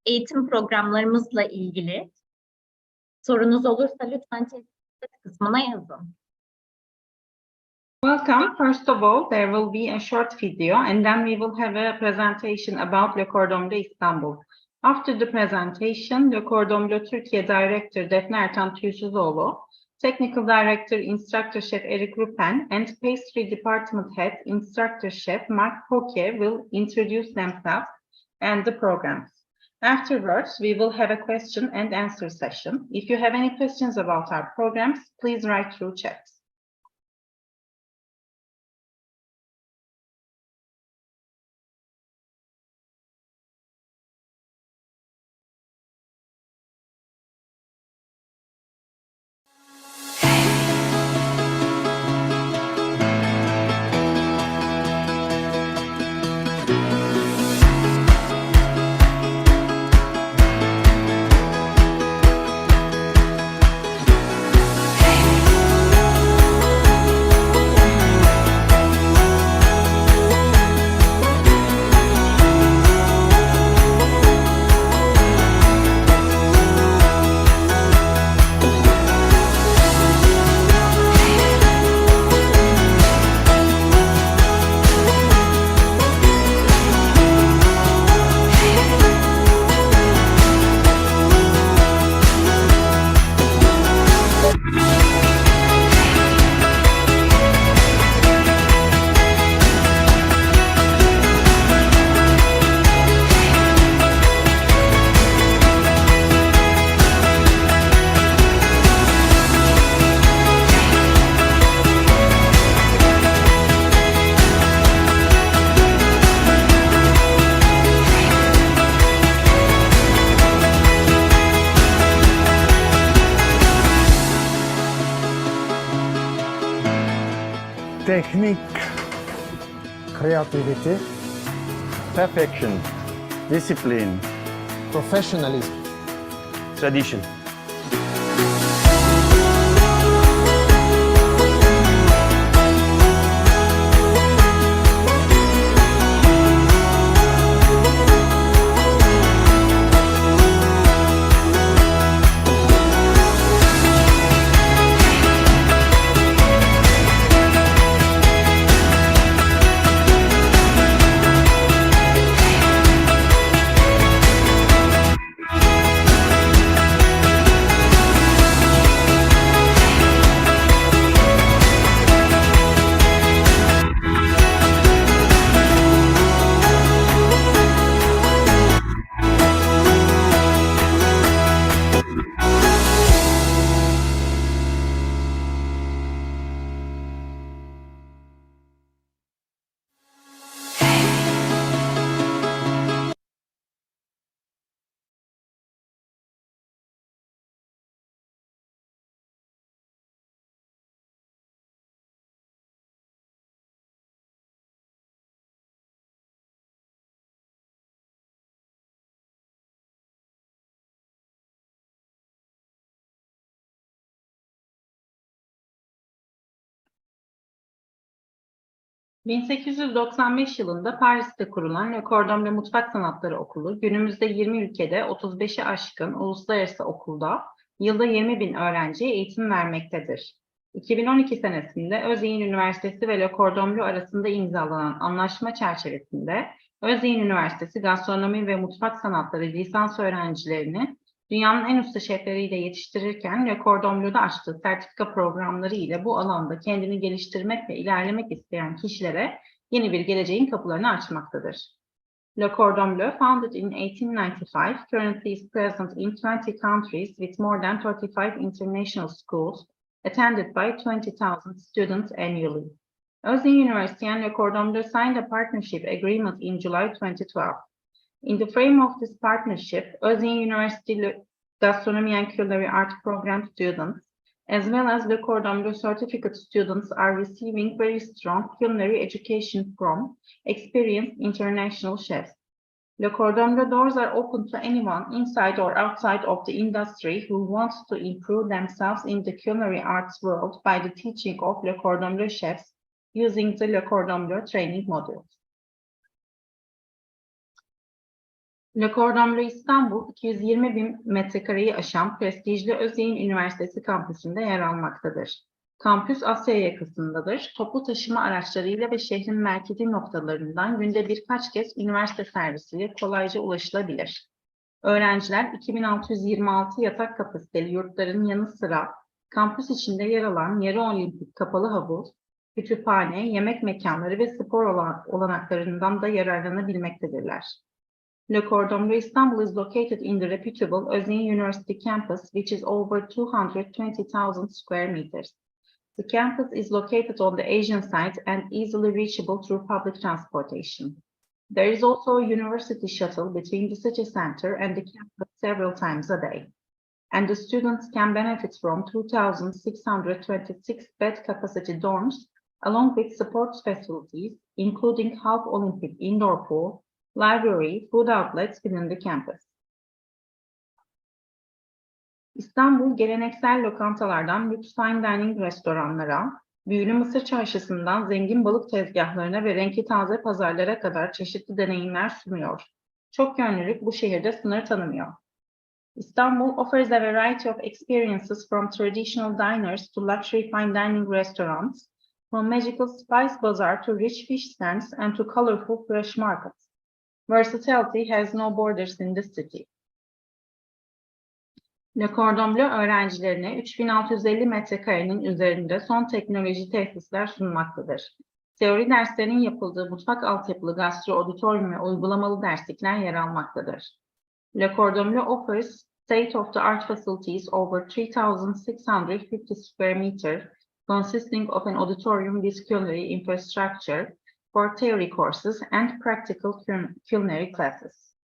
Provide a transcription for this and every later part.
eğitim programlarımızla ilgili sorunuz olursa lütfen chat kısmına yazın. Welcome. First of all, there will be a short video and then we will have a presentation about Le Cordon Bleu İstanbul. After the presentation, Le Cordon Bleu Türkiye Director Defne Ertan Tüysüzoğlu, Technical Director Instructor Chef Eric Rupen and Pastry Department Head Instructor Chef Mark Poke will introduce themselves and the programs. Afterwards, we will have a question and answer session. If you have any questions about our programs, please write through chat. Technique, creativity, perfection, discipline, professionalism. tradition. ...1895 yılında Paris'te kurulan Le Cordon Bleu Mutfak Sanatları Okulu, günümüzde 20 ülkede 35'i aşkın uluslararası okulda yılda 20.000 öğrenciye eğitim vermektedir. 2012 senesinde Özyeğin Üniversitesi ve Le Cordon Bleu arasında imzalanan anlaşma çerçevesinde Özyeğin Üniversitesi Gastronomi ve Mutfak Sanatları lisans öğrencilerini dünyanın en usta şefleriyle yetiştirirken Le Cordon Bleu'da açtığı sertifika programları ile bu alanda kendini geliştirmek ve ilerlemek isteyen kişilere yeni bir geleceğin kapılarını açmaktadır. Le Cordon Bleu, founded in 1895, currently is present in 20 countries with more than 35 international schools, attended by 20,000 students annually. Özyeğin University and Le Cordon Bleu signed a partnership agreement in July 2012. In the frame of this partnership, Özyeğin University Gastronomy and Culinary Art Program students, as well as the Cordon Bleu certificate students, are receiving very strong culinary education from experienced international chefs. Le Cordon Bleu doors are open to anyone inside or outside of the industry who wants to improve themselves in the culinary arts world by the teaching of Le Cordon Bleu chefs using the Le Cordon Bleu training modules. Le Cordon Bleu İstanbul, 220.000 metrekareyi aşan prestijli Özyeğin Üniversitesi kampüsünde yer almaktadır. Kampüs Asya yakasındadır. Toplu taşıma araçlarıyla ve şehrin merkezi noktalarından günde birkaç kez üniversite servisiyle kolayca ulaşılabilir. Öğrenciler 2626 yatak kapasiteli yurtların yanı sıra kampüs içinde yer alan yarı olimpik kapalı havuz, kütüphane, yemek mekanları ve spor olanaklarından da yararlanabilmektedirler. Le Cordon Bleu İstanbul is located in the reputable Özyeğin University campus, which is over 220,000 square meters. The campus is located on the Asian side and easily reachable through public transportation. There is also a university shuttle between the city center and the campus several times a day. And the students can benefit from 2,626 bed capacity dorms, along with sports facilities, including half Olympic indoor pool, library, food outlets within the campus. İstanbul geleneksel lokantalardan lüks fine dining restoranlara, büyülü Mısır çarşısından zengin balık tezgahlarına ve renkli taze pazarlara kadar çeşitli deneyimler sunuyor. Çok yönlülük bu şehirde sınır tanımıyor. Istanbul offers a variety of experiences from traditional diners to luxury fine dining restaurants, from magical spice bazaar to rich fish stands and to colorful fresh markets. Versatility has no borders in this city. Le Cordon Bleu öğrencilerine 3650 metrekarenin üzerinde son teknoloji tesisler sunmaktadır. Teori derslerinin yapıldığı mutfak altyapılı gastro, auditorium ve uygulamalı derslikler yer almaktadır. Le Cordon Bleu offers state-of-the-art facilities over 3,650 square meters, consisting of an auditorium with culinary infrastructure for theory courses and practical culinary classes.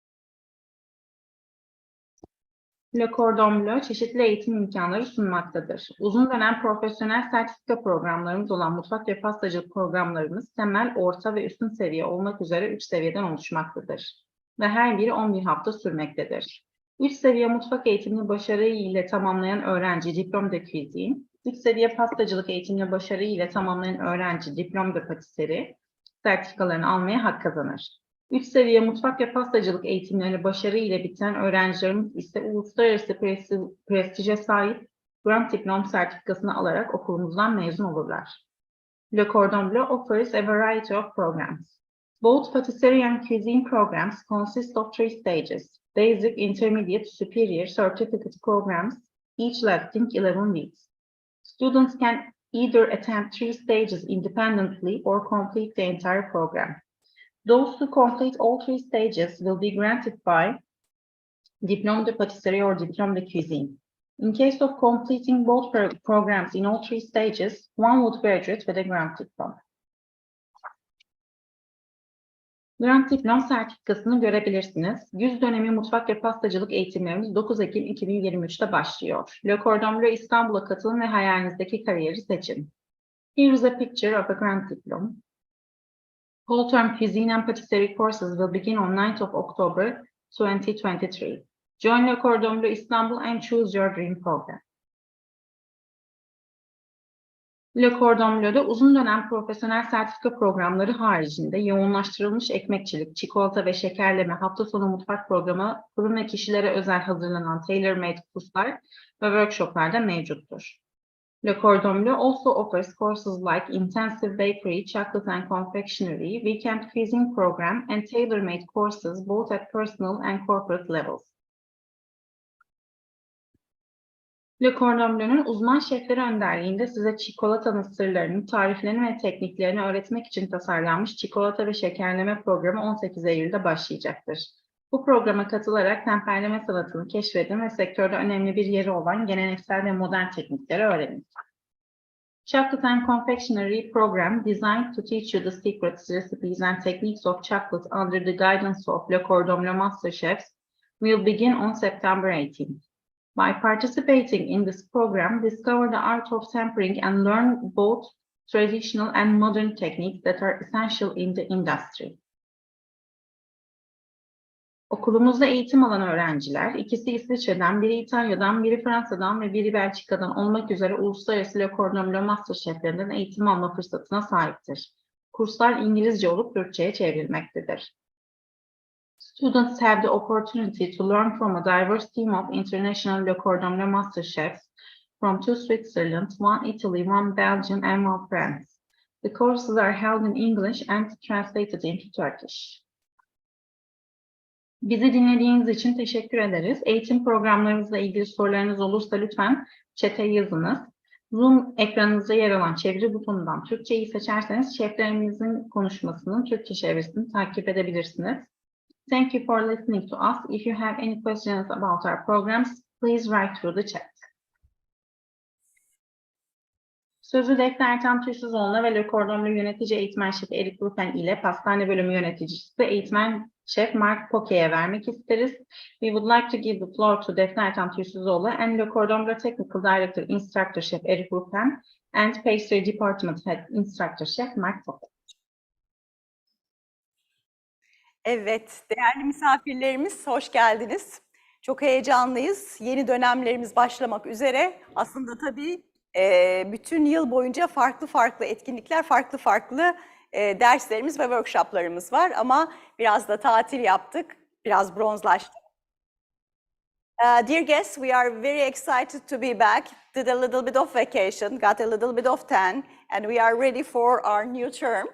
Le Cordon Bleu çeşitli eğitim imkanları sunmaktadır. Uzun dönem profesyonel sertifika programlarımız olan mutfak ve pastacılık programlarımız temel, orta ve üstün seviye olmak üzere 3 seviyeden oluşmaktadır. Ve her biri 11 hafta sürmektedir. 3 seviye mutfak eğitimini başarı ile tamamlayan öğrenci diplom de cuisine, 3 seviye pastacılık eğitimini başarı ile tamamlayan öğrenci diplom de patisserie sertifikalarını almaya hak kazanır. 3 seviye mutfak ve pastacılık eğitimlerini başarı ile bitiren öğrencilerimiz ise uluslararası prestije sahip Grand Diplom sertifikasını alarak okulumuzdan mezun olurlar. Le Cordon Bleu offers a variety of programs. Both patisserie and cuisine programs consist of 3 stages: basic, intermediate, superior certificate programs, each lasting 11 weeks. Students can either attend 3 stages independently or complete the entire program. Those who complete all 3 stages will be granted by Diplôme de Pâtisserie or Diplôme de Cuisine. In case of completing both programs in all 3 stages, one would graduate with a Grand Diplôme. Grand Diplom sertifikasını görebilirsiniz. 100 dönemi mutfak ve pastacılık eğitimlerimiz 9 Ekim 2023'te başlıyor. Le Cordon Bleu İstanbul'a katılın ve hayalinizdeki kariyeri seçin. Here is a picture of a Grand Diplom. Whole term cuisine and patisserie courses will begin on 9th of October 2023. Join Le Cordon Bleu İstanbul and choose your dream program. Le Cordon Bleu'da uzun dönem profesyonel sertifika programları haricinde yoğunlaştırılmış ekmekçilik, çikolata ve şekerleme, hafta sonu mutfak programı, fırın ve kişilere özel hazırlanan tailor-made kurslar ve workshoplar da mevcuttur. Le Cordon Bleu also offers courses like intensive bakery, chocolate and confectionery, weekend cuisine program, and tailor-made courses both at personal and corporate levels. Le Cordon Bleu'nun uzman şefleri önderliğinde size çikolatanın sırlarını, tariflerini ve tekniklerini öğretmek için tasarlanmış çikolata ve şekerleme programı 18 Eylül'de başlayacaktır. Bu programa katılarak temperleme sanatını keşfedin ve sektörde önemli bir yeri olan geleneksel ve modern teknikleri öğrenin. Chocolate and Confectionery Program designed to teach you the secrets, recipes and techniques of chocolate under the guidance of Le Cordon Bleu Master Chefs will begin on September 18th. By participating in this program, discover the art of tempering and learn both traditional and modern techniques that are essential in the industry. Okulumuzda eğitim alan öğrenciler, ikisi İsviçre'den, biri İtalya'dan, biri Fransa'dan ve biri Belçika'dan olmak üzere uluslararası Le Cordon Bleu Master Şeflerinden eğitim alma fırsatına sahiptir. Kurslar İngilizce olup Türkçe'ye çevrilmektedir. Students have the opportunity to learn from a diverse team of international Le Cordon Bleu master chefs from 2 Switzerland, 1 Italy, 1 Belgium, and 1 France. The courses are held in English and translated into Turkish. Bizi dinlediğiniz için teşekkür ederiz. Eğitim programlarımızla ilgili sorularınız olursa lütfen chat'e yazınız. Zoom ekranınızda yer alan çeviri butonundan Türkçeyi seçerseniz şeflerimizin konuşmasının Türkçe çevirisini takip edebilirsiniz. Thank you for listening to us. If you have any questions about our programs, please write through the chat. Sözü Defne Ertan Tüysüzoğlu'na ve Le Cordon Bleu yönetici eğitmen şefi Erik Rupen ile pastane bölümü yöneticisi eğitmen şef Mark Poke'ye vermek isteriz. We would like to give the floor to Defne Ertan Tüysüzoğlu and Le Cordon Bleu Technical Director Instructor Chef Erik Rupen and Pastry Department Head Instructor Chef Mark Poke. Evet, değerli misafirlerimiz hoş geldiniz. Çok heyecanlıyız. Yeni dönemlerimiz başlamak üzere. Aslında tabii bütün yıl boyunca farklı etkinlikler, farklı derslerimiz ve workshoplarımız var. Ama biraz da tatil yaptık, biraz bronzlaştık. Dear guests, we are very excited to be back. Did a little bit of vacation, got a little bit of tan, and we are ready for our new term.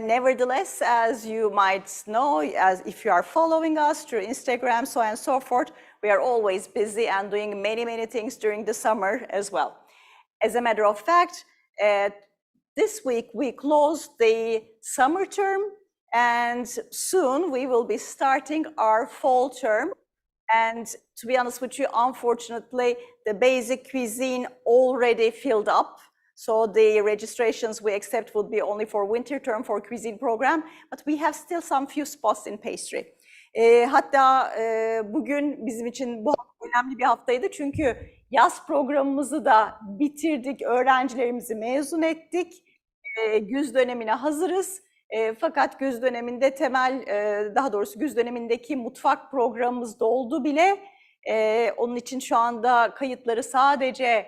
Nevertheless, as you might know, as if you are following us through Instagram, so on and so forth, we are always busy and doing many things during the summer as well. As a matter of fact, this week we closed the summer term, and soon we will be starting our fall term. And to be honest with you, unfortunately, the basic cuisine already filled up. So the registrations we accept would be only for winter term for cuisine program, but we have still some few spots in pastry. Hatta bugün bizim için bu önemli bir haftaydı çünkü yaz programımızı da bitirdik, öğrencilerimizi mezun ettik, güz dönemine hazırız. Fakat güz döneminde daha doğrusu güz dönemindeki mutfak programımız doldu bile. Onun için şu anda kayıtları sadece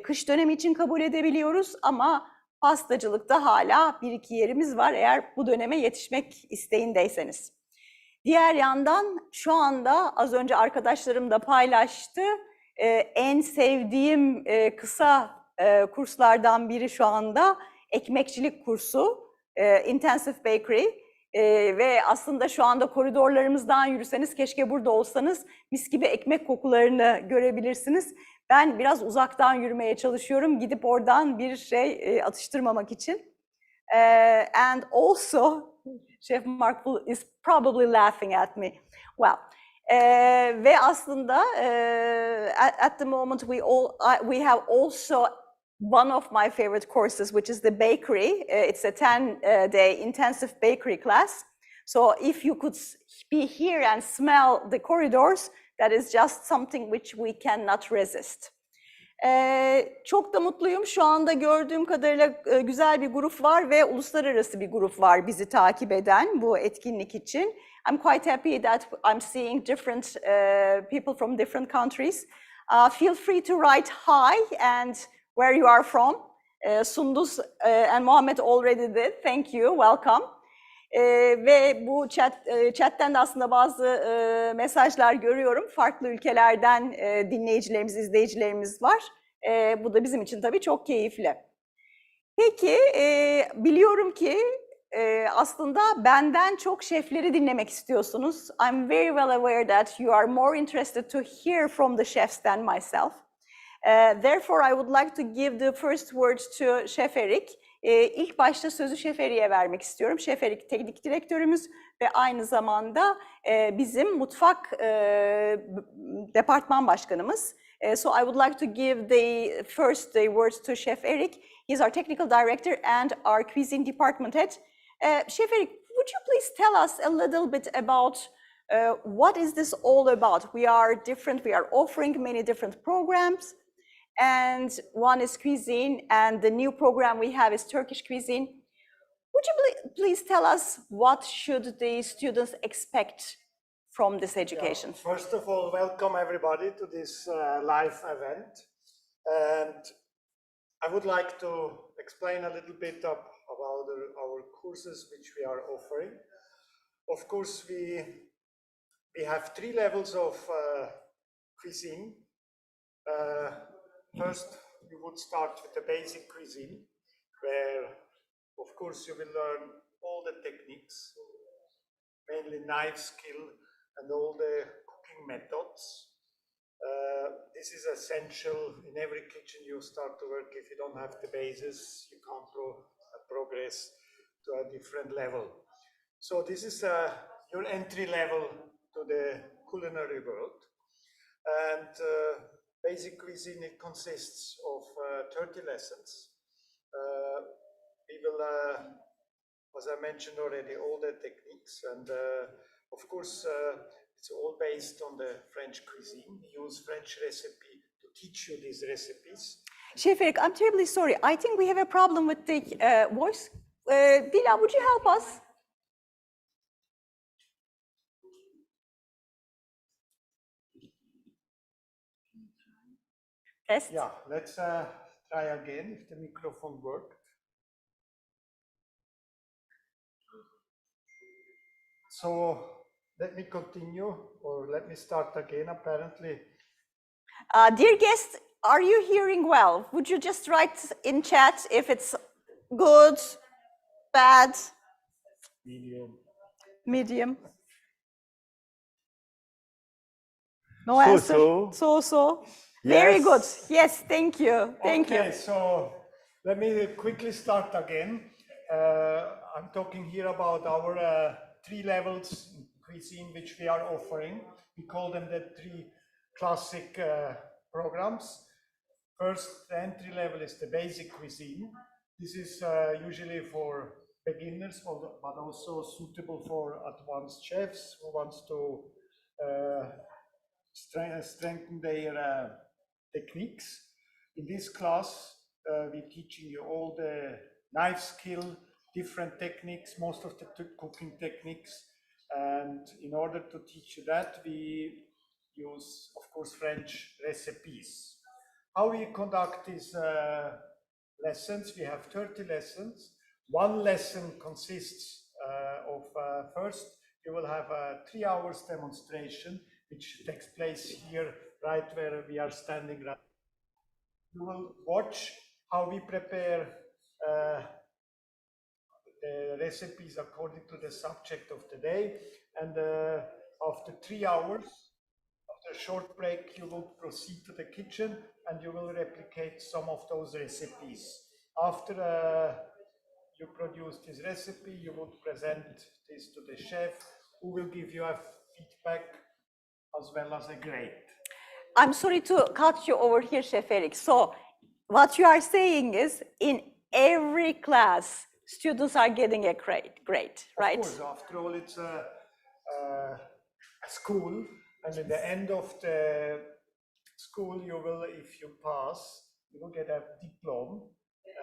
kış dönemi için kabul edebiliyoruz ama pastacılıkta hala 1-2 yerimiz var eğer bu döneme yetişmek isteğindeyseniz. Diğer yandan şu anda az önce arkadaşlarım da paylaştı. En sevdiğim kısa kurslardan biri şu anda ekmekçilik kursu, Intensive Bakery. Ve aslında şu anda koridorlarımızdan yürüseniz, keşke burada olsanız, mis gibi ekmek kokularını görebilirsiniz. Ben biraz uzaktan yürümeye çalışıyorum, gidip oradan bir şey atıştırmamak için. And also, Chef Mark is probably laughing at me. Well, ve aslında at the moment we have also one of my favorite courses, which is the bakery. It's a 10-day intensive bakery class. So if you could be here and smell the corridors, that is just something which we cannot resist. Çok da mutluyum. Şu anda gördüğüm kadarıyla güzel bir grup var ve uluslararası bir grup var bizi takip eden bu etkinlik için. I'm quite happy that I'm seeing different people from different countries. Feel free to write hi and where you are from. Sundus and Mohammed already did. Thank you. Welcome. Ve bu chatten de aslında bazı mesajlar görüyorum. Farklı ülkelerden dinleyicilerimiz, izleyicilerimiz var. Bu da bizim için tabii çok keyifli. Peki, biliyorum ki aslında benden çok şefleri dinlemek istiyorsunuz. I'm very well aware that you are more interested to hear from the chefs than myself. Therefore, I would like to give the first words to Chef Erik. İlk başta sözü Şef Erik'e vermek istiyorum. Şef Erik teknik direktörümüz ve aynı zamanda bizim mutfak departman başkanımız. So I would like to give the words to Chef Erik. He's our technical director and our cuisine department head. Chef Erik, would you please tell us a little bit about what is this all about? We are different. We are offering many different programs. And one is cuisine, and the new program we have is Turkish cuisine. Would you please tell us what should the students expect from this education? Yeah, first of all, welcome everybody to this live event. And I would like to explain a little bit about our courses which we are offering. Of course, we we have 3 levels of cuisine. First, you would start with the basic cuisine, where, of course, you will learn all the techniques, mainly knife skill and all the cooking methods. This is essential in every kitchen you start to work. If you don't have the basis, you can't progress to a different level. So this is your entry level to the culinary world. And basic cuisine, it consists of 30 lessons. We will, as I mentioned already, all the techniques, and of course, it's all based on the French cuisine. We use French recipe to teach you these recipes. Chef Eric, I'm terribly sorry. I think we have a problem with the voice. Bila, would you help us? Test. Yeah, let's try again if the microphone worked. So let me continue, or let me start again, apparently. Dear guests, are you hearing well? Would you just write in chat if it's good, bad, Medium. medium? No answer. So. Yes. Very good. Yes, thank you. Thank you. Okay, so let me quickly start again. I'm talking here about our 3 levels in cuisine which we are offering. We call them the 3 classic programs. First, the entry level is the basic cuisine. This is usually for beginners, but also suitable for advanced chefs who wants to strengthen their techniques. In this class, we're teaching you all the knife skill, different techniques, most of the cooking techniques. And in order to teach you that, we use, of course, French recipes. How we conduct these lessons? We have 30 lessons. One lesson consists of first, you will have a 3 hours demonstration, which takes place here, right where we are standing. Right. You will watch how we prepare the recipes according to the subject of the day. And after 3 hours, after a short break, you will proceed to the kitchen and you will replicate some of those recipes. After you produce this recipe, you will present this to the chef, who will give you a feedback as well as a grade. I'm sorry to cut you over here, Chef Eric. So what you are saying is in every class, students are getting a grade, right? Of course, after all, it's a school, and at the end of the school, you will, if you pass, you will get a diploma.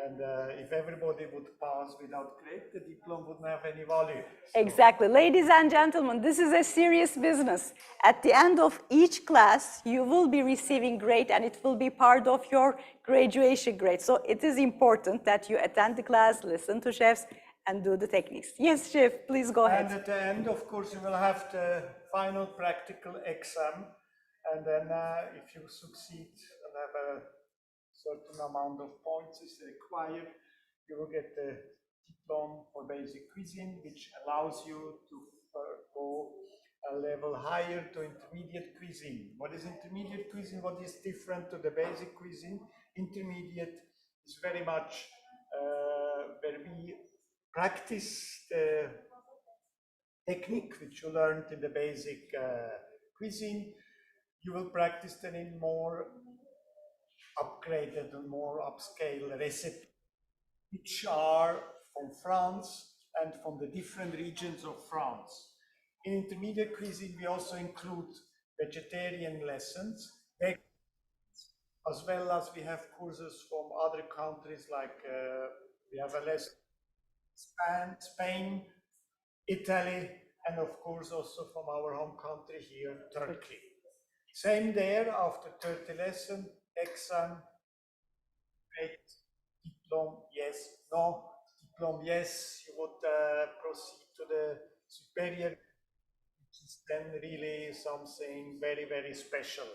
And if everybody would pass without grade, the diploma wouldn't have any value. So. Exactly. Ladies and gentlemen, this is a serious business. At the end of each class, you will be receiving grade and it will be part of your graduation grade. So it is important that you attend the class, listen to chefs, and do the techniques. Yes, chef, please go ahead. And at the end, of course, you will have the final practical exam. And then if you succeed and have a certain amount of points is required, you will get the diploma for basic cuisine, which allows you to go a level higher to intermediate cuisine. What is intermediate cuisine? What is different to the basic cuisine? Intermediate is very much where we practice the technique which you learned in the basic cuisine. You will practice them in more upgraded and more upscale recipes, which are from France and from the different regions of France. In intermediate cuisine, we also include vegetarian lessons, as well as we have courses from other countries, like we have a lesson in Spain, Italy, and of course also from our home country here, Turkey. Same there, after 30 lessons, exam, grade, diploma, yes, no, diploma, yes, you would proceed to the superior, which is then really something very, very special.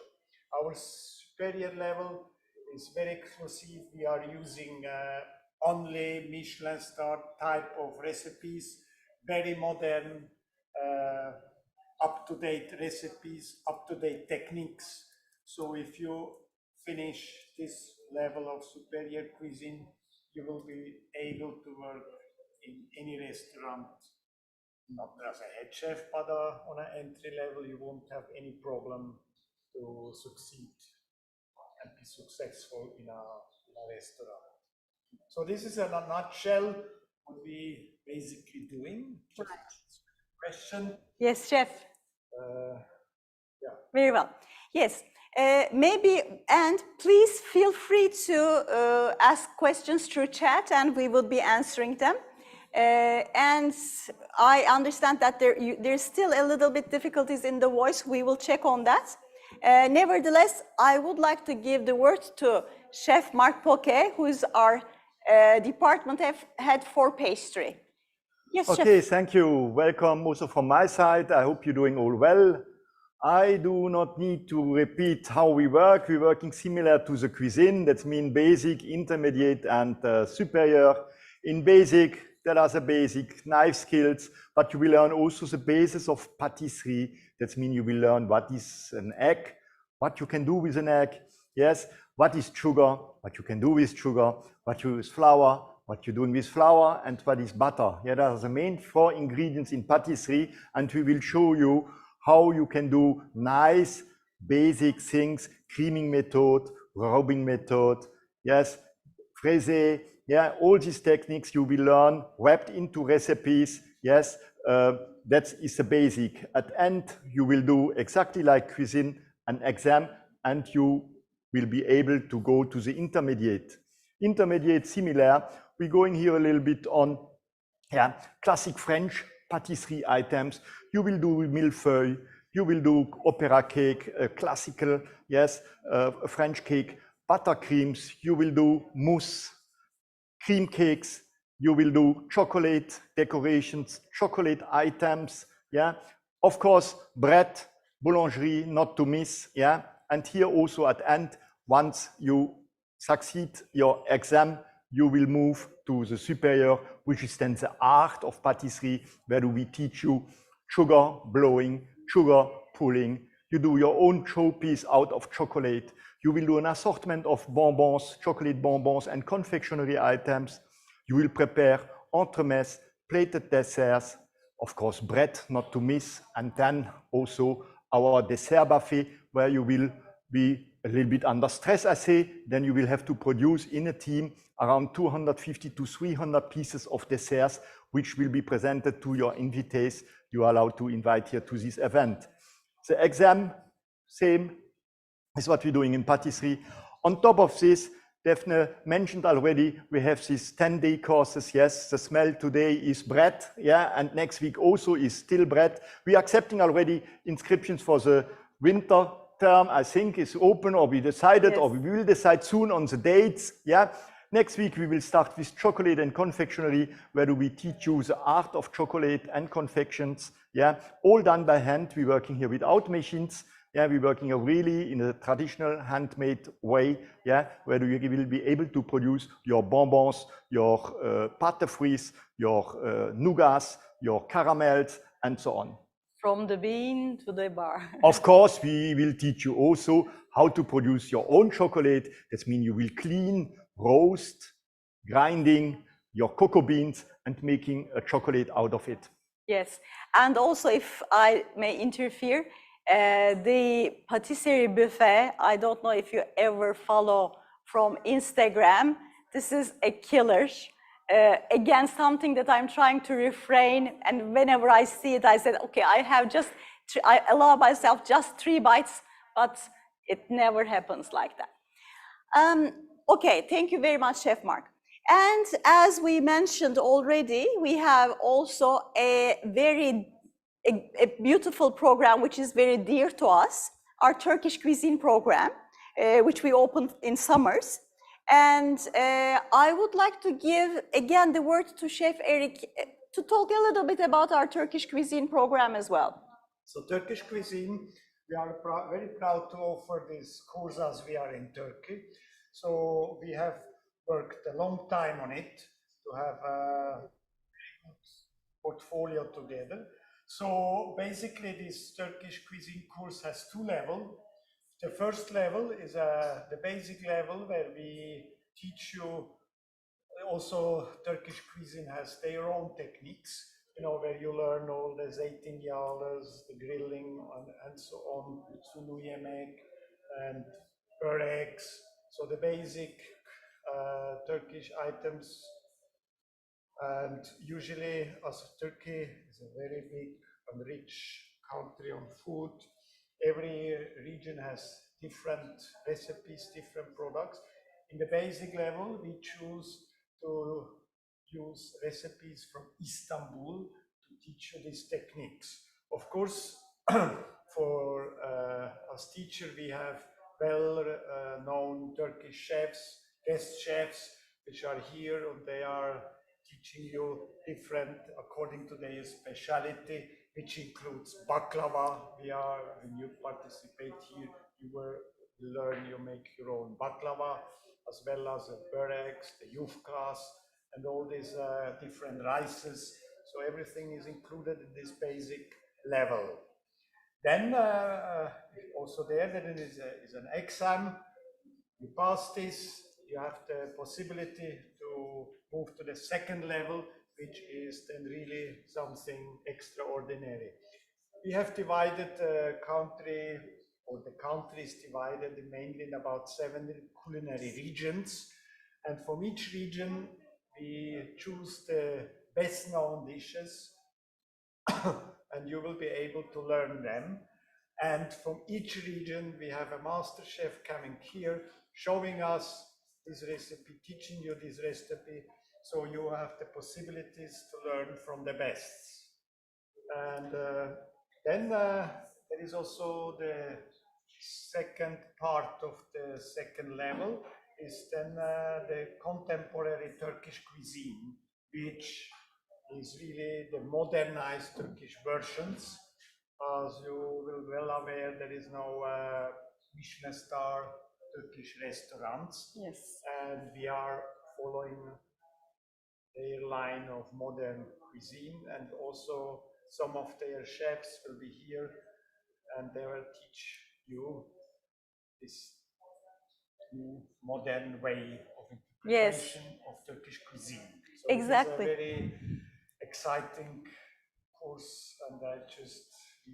Our superior level is very exclusive. We are using only Michelin star type of recipes, very modern, up-to-date recipes, up-to-date techniques. So if you finish this level of superior cuisine, you will be able to work in any restaurant, not as a head chef, but on an entry level, you won't have any problem to succeed and be successful in a restaurant. So this is in a nutshell what we basically doing. Just question. Yes, chef. Yeah. Very well. Yes. Maybe, and please feel free to ask questions through chat and we will be answering them. And I understand that there's still a little bit difficulties in the voice. We will check on that. Nevertheless, I would like to give the word to Chef Mark Poquet, who is our department head for pastry. Yes, okay, Chef. thank you. Welcome also from my side. I hope you're doing all well. I do not need to repeat how we work. We're working similar to the cuisine. That means basic, intermediate, and superior. In basic, there are the basic knife skills, but you will learn also the basis of patisserie. That means you will learn what is an egg, what you can do with an egg, yes, what is sugar, what you can do with sugar, what you use flour, what you're doing with flour, and what is butter. Yeah, those are the main 4 ingredients in patisserie, and we will show you how you can do nice basic things, creaming method, rubbing method, yes, fraise, yeah, all these techniques you will learn wrapped into recipes, yes, that is the basic. At the end, you will do exactly like cuisine, an exam, and you will be able to go to the intermediate. Intermediate, similar. We're going here a little bit on classic French patisserie items. You will do millefeuille, you will do opera cake, classical, yes, French cake, buttercreams, you will do mousse, cream cakes, you will do chocolate decorations, chocolate items, yeah. Of course, bread, boulangerie, not to miss, yeah. And here also at the end, once you succeed your exam, you will move to the superior, which is then the art of patisserie, where we teach you sugar blowing, sugar pulling. You do your own showpiece out of chocolate. You will do an assortment of bonbons, chocolate bonbons, and confectionery items. You will prepare entremets, plated desserts, of course, bread, not to miss, and then also our dessert buffet, where you will be a little bit under stress, I say. Then you will have to produce in a team around 250 to 300 pieces of desserts, which will be presented to your invitees. You are allowed to invite here to this event. The exam, same is what we're doing in patisserie. On top of this, Daphne mentioned already, we have these 10-day courses. Yes, the smell today is bread, yeah, and next week also is still bread. We are accepting already inscriptions for the winter term, I think, is open, or we decided, yes, or we will decide soon on the dates, yeah. Next week, we will start with chocolate and confectionery, where we teach you the art of chocolate and confections, yeah, all done by hand. We're working here without machines. Yeah, we're working really in a traditional handmade way, yeah, where you will be able to produce your bonbons, your pâte de fruits, your nougats, your caramels, and so on. From the bean to the bar. Of course, we will teach you also how to produce your own chocolate. That means you will clean, roast, grinding your cocoa beans and making a chocolate out of it. Yes, and also, if I may interfere, the patisserie buffet, I don't know if you ever follow from Instagram. This is a killer. Again, something that I'm trying to refrain, and whenever I see it, I said, okay, I allow myself just 3 bites, but it never happens like that. Okay, thank you very much, Chef Mark. And as we mentioned already, we have also a beautiful program which is very dear to us, our Turkish cuisine program, which we opened in summers. And I would like to give again the word to Chef Eric to talk a little bit about our Turkish cuisine program as well. So Turkish cuisine, we are very proud to offer this course as we are in Turkey. So we have worked a long time on it to have a portfolio together. So basically this Turkish cuisine course has two levels. The first level is the basic level where we teach you. Also, Turkish cuisine has their own techniques, you know, where you learn all the zeytinyağlıs, the grilling, and so on, sulu yemek, and böreks. So the basic Turkish items. And usually, as Turkey is a very big and rich country on food, every region has different recipes, different products. In the basic level, we choose to use recipes from Istanbul to teach you these techniques. Of course, for as teacher, we have well-known Turkish chefs, guest chefs, which are here, and they are teaching you different according to their specialty, which includes baklava. When you participate here, you will learn, you make your own baklava, as well as the böreks, the yufkas, and all these different rices. So everything is included in this basic level. Then also there is an exam. You pass this, you have the possibility to move to the second level, which is then really something extraordinary. We have divided the country, or the country is divided mainly in about 7 culinary regions. And from each region, we choose the best known dishes and you will be able to learn them. And from each region, we have a master chef coming here, showing us this recipe, teaching you this recipe, so you have the possibilities to learn from the best. And then there is also the second part of the second level, is then the contemporary Turkish cuisine, which is really the modernized Turkish versions. As you will be well aware, there is no Michelin star Turkish restaurants. Yes. And we are following their line of modern cuisine, and also some of their chefs will be here and they will teach you this new modern way of interpretation of Turkish cuisine. So exactly. It's a very exciting course, and I just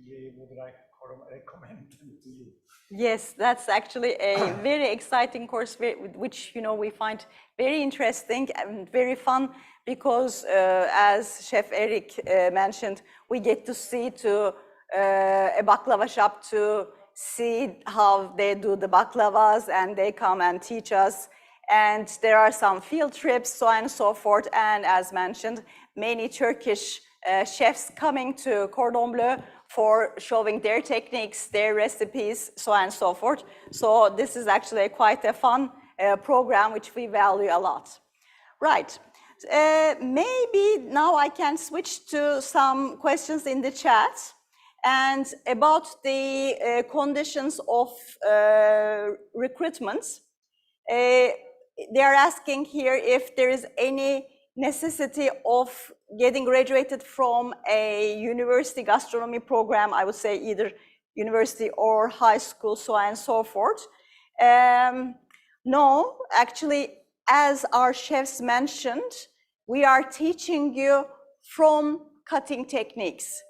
really would like to recommend them to you. Yes, that's actually a very exciting course, which we find very interesting and very fun, because as Chef Eric mentioned, we get to see a baklava shop to see how they do the baklavas, and they come and teach us. And there are some field trips, so on and so forth. And as mentioned, many Turkish chefs coming to Cordon Bleu for showing their techniques, their recipes, so on and so forth. So this is actually quite a fun program, which we value a lot. Right. Maybe now I can switch to some questions in the chat. And about the conditions of recruitment, they are asking here if there is any necessity of getting graduated from a university gastronomy program, I would say either university or high school, so on and so forth. No, actually, as our chefs mentioned, we are teaching you from cutting techniques.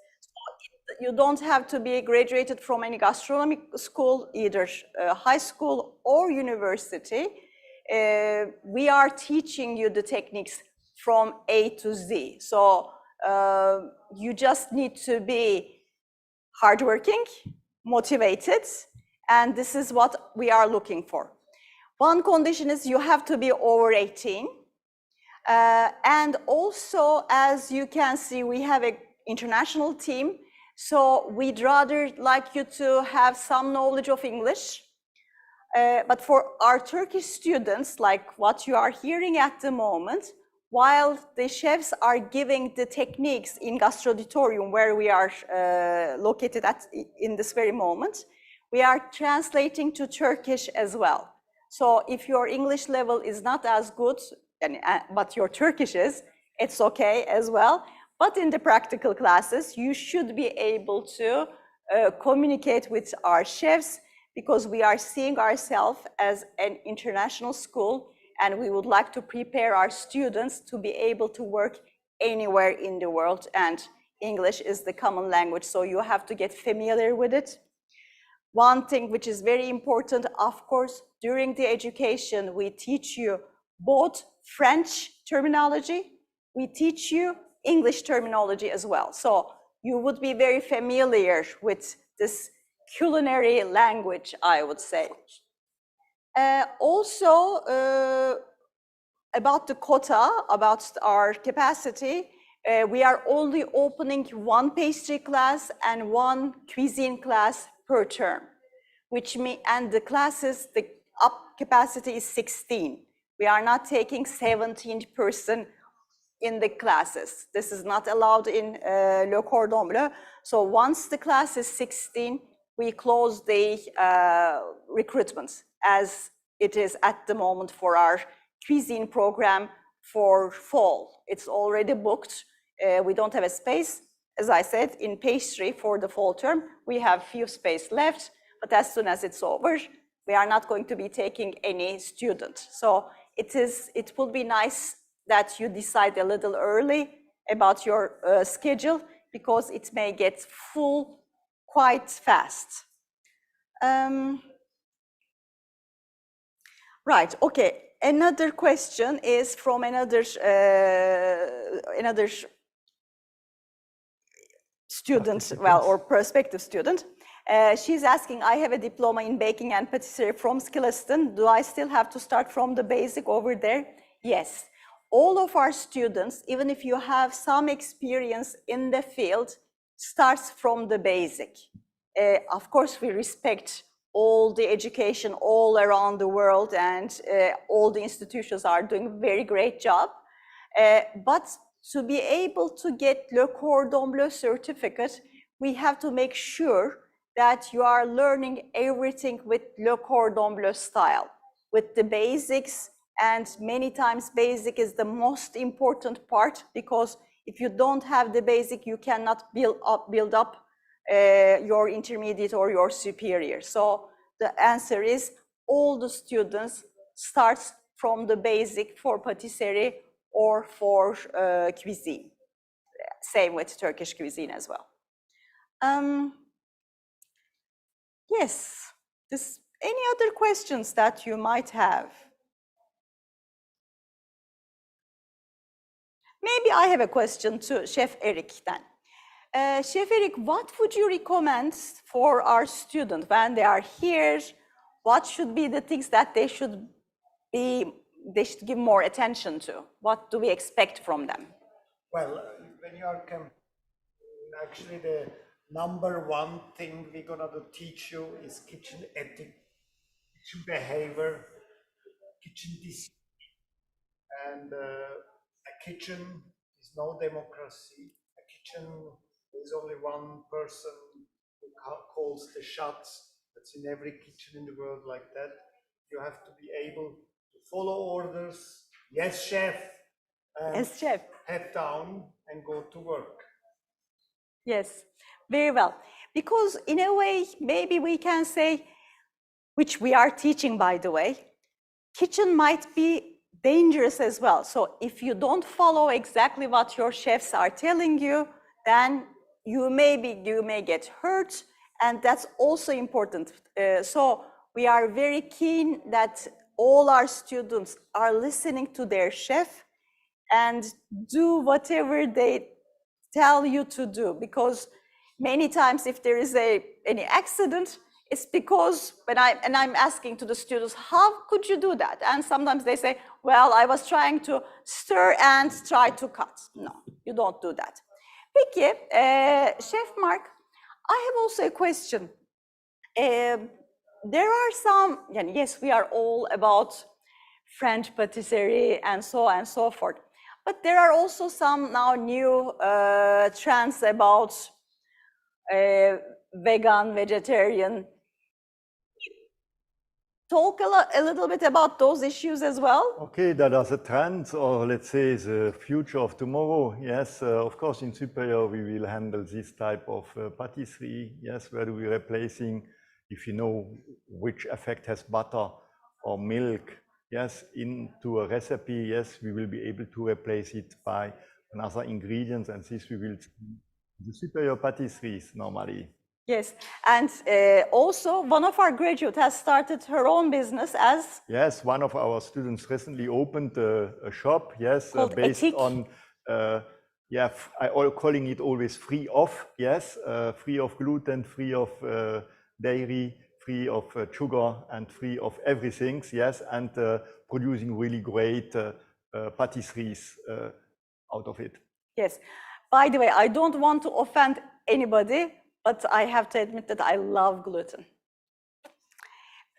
You don't have to be graduated from any gastronomy school, either high school or university. We are teaching you the techniques from A to Z. So you just need to be hardworking, motivated, and this is what we are looking for. One condition is you have to be over 18. And also, as you can see, we have an international team. So we'd rather like you to have some knowledge of English. But for our Turkish students, like what you are hearing at the moment, while the chefs are giving the techniques in Gastro-auditorium, where we are located at in this very moment, we are translating to Turkish as well. So if your English level is not as good, but your Turkish is, it's okay as well. But in the practical classes, you should be able to communicate with our chefs, because we are seeing ourselves as an international school, and we would like to prepare our students to be able to work anywhere in the world, and English is the common language, so you have to get familiar with it. One thing which is very important, of course, during the education, we teach you both French terminology, we teach you English terminology as well. So you would be very familiar with this culinary language, I would say. Also, about the quota, about our capacity, we are only opening one pastry class and one cuisine class per term, which means, and the classes, the up capacity is 16. We are not taking 17 person in the classes. This is not allowed in Le Cordon Bleu. So once the class is 16, we close the recruitment, as it is at the moment for our cuisine program for fall. It's already booked. We don't have a space. As I said, in pastry for the fall term, we have few space left, but as soon as it's over, we are not going to be taking any student. So it will be nice that you decide a little early about your schedule, because it may get full quite fast. Right, okay. Another question is from another student, well, or prospective student. She's asking, I have a diploma in baking and patisserie from Skilliston. Do I still have to start from the basic over there? Yes. All of our students, even if you have some experience in the field, starts from the basic. Of course, we respect all the education all around the world, and all the institutions are doing a very great job. But to be able to get Le Cordon Bleu certificate, we have to make sure that you are learning everything with Le Cordon Bleu style, with the basics. And many times basic is the most important part, because if you don't have the basic, you cannot build up your intermediate or your superior. So the answer is all the students starts from the basic for patisserie or for cuisine. Same with Turkish cuisine as well. Yes, any other questions that you might have? Maybe I have a question to Chef Eric then. Chef Eric, what would you recommend for our students when they are here? What should be the things that they should give more attention to? What do we expect from them? Well, when you are actually the number one thing we're gonna teach you is kitchen ethics, kitchen behavior, kitchen discipline, and a kitchen is no democracy. A kitchen is only one person who calls the shots. That's in every kitchen in the world like that. You have to be able to follow orders. Yes, chef. Yes, chef. Head down and go to work. Yes, very well. Because in a way, maybe we can say, which we are teaching, by the way, kitchen might be dangerous as well. So if you don't follow exactly what your chefs are telling you, then you may get hurt, and that's also important. So we are very keen that all our students are listening to their chef and do whatever they tell you to do, because many times if there is any accident, it's because I'm asking to the students, how could you do that? And sometimes they say, well, I was trying to stir and try to cut. No, you don't do that. Peki, Chef Mark, I have also a question. There are some, yes, we are all about French patisserie and so forth. But there are also some now new trends about vegan, vegetarian. Talk a little bit about those issues as well. Okay, that are the trends, or let's say the future of tomorrow. Yes, of course, in Superior we will handle this type of patisserie. Yes, where we replacing, if you know which effect has butter or milk, yes, into a recipe. Yes, we will be able to replace it by another ingredients, and this we will see the Superior patisseries normally. Yes, and also one of our graduates has started her own business as... Yes, one of our students recently opened a shop, yes, Called based Etik. on, yeah, I'm calling it always free of, yes, free of gluten, free of dairy, free of sugar, and free of everything, yes, and producing really great patisseries out of it. Yes, by the way, I don't want to offend anybody, but I have to admit that I love gluten.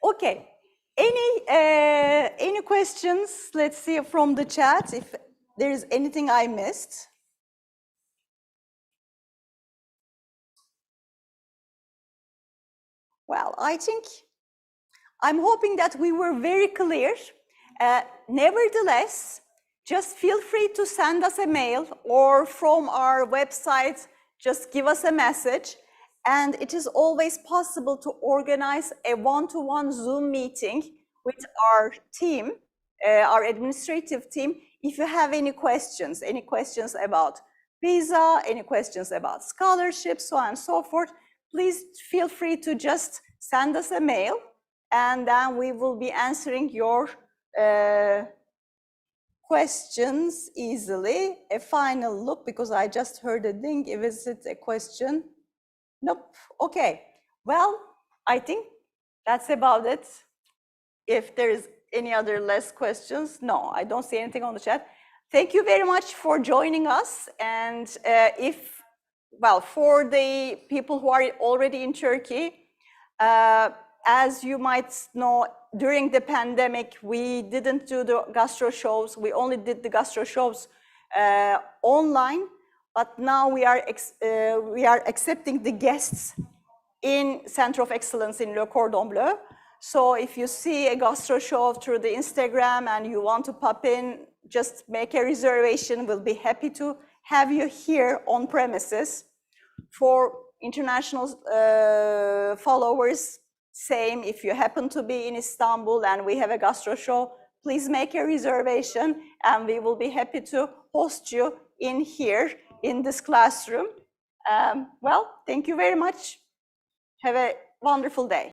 Okay, any questions? Let's see from the chat if there is anything I missed. Well, I think I'm hoping that we were very clear. Nevertheless, just feel free to send us a mail or from our website, just give us a message. And it is always possible to organize a one-to-one Zoom meeting with our team, our administrative team. If you have any questions about visa, any questions about scholarships, so on and so forth, please feel free to just send us a mail, and then we will be answering your questions easily. A final look, because I just heard a ding. Is it a question? Nope. Okay. Well, I think that's about it. If there is any other last questions, no, I don't see anything on the chat. Thank you very much for joining us. And for the people who are already in Turkey, as you might know, during the pandemic, we didn't do the gastro shows. We only did the gastro shows online. But now we are accepting the guests in Center of Excellence in Le Cordon Bleu. So if you see a gastro show through the Instagram and you want to pop in, just make a reservation. We'll be happy to have you here on premises. For international followers, same. If you happen to be in Istanbul and we have a gastro show, please make a reservation and we will be happy to host you in here in this classroom. Well, thank you very much. Have a wonderful day.